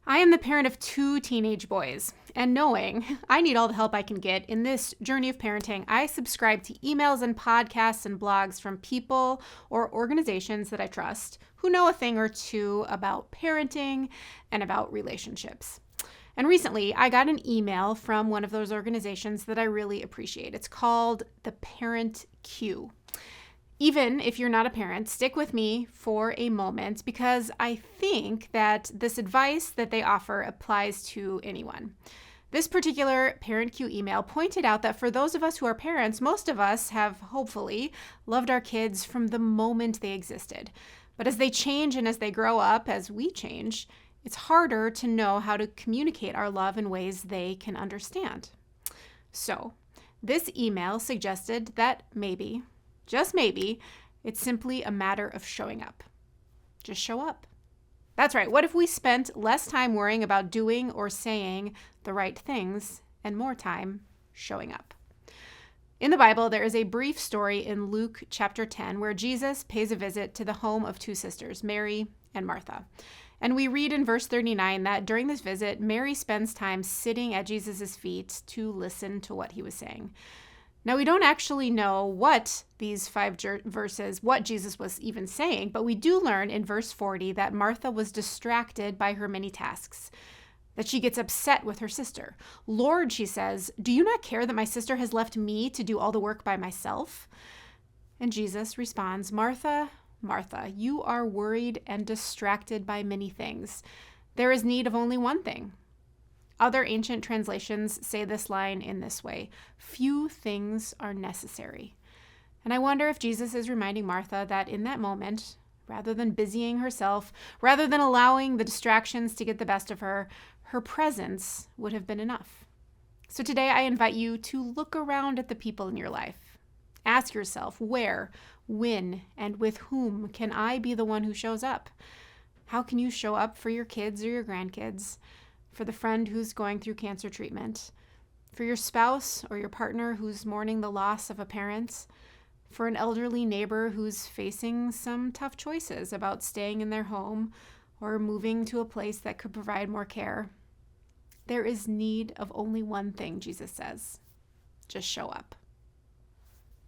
I am the parent of 2 teenage boys, and knowing I need all the help I can get in this journey of parenting, I subscribe to emails and podcasts and blogs from people or organizations that I trust who know a thing or two about parenting and about relationships. And recently, I got an email from one of those organizations that I really appreciate. It's called the Parent Q. Even if you're not a parent, stick with me for a moment because I think that this advice that they offer applies to anyone. This particular Parent Q email pointed out that for those of us who are parents, most of us have hopefully loved our kids from the moment they existed. But as they change and as they grow up, as we change, it's harder to know how to communicate our love in ways they can understand. So, this email suggested that maybe, just maybe, it's simply a matter of showing up. Just show up. That's right. What if we spent less time worrying about doing or saying the right things and more time showing up? In the Bible, there is a brief story in Luke chapter 10 where Jesus pays a visit to the home of 2 sisters, Mary and Martha. And we read in verse 39 that during this visit, Mary spends time sitting at Jesus' feet to listen to what he was saying. Now, we don't actually know what these 5 verses, what Jesus was even saying, but we do learn in verse 40 that Martha was distracted by her many tasks, that she gets upset with her sister. "Lord," she says, "do you not care that my sister has left me to do all the work by myself?" And Jesus responds, "Martha, Martha, you are worried and distracted by many things. There is need of only one thing." Other ancient translations say this line in this way: "Few things are necessary." And I wonder if Jesus is reminding Martha that in that moment, rather than busying herself, rather than allowing the distractions to get the best of her, her presence would have been enough. So today I invite you to look around at the people in your life. Ask yourself, where, when, and with whom can I be the one who shows up? How can you show up for your kids or your grandkids? For the friend who's going through cancer treatment, for your spouse or your partner who's mourning the loss of a parent, for an elderly neighbor who's facing some tough choices about staying in their home or moving to a place that could provide more care. There is need of only one thing, Jesus says: just show up.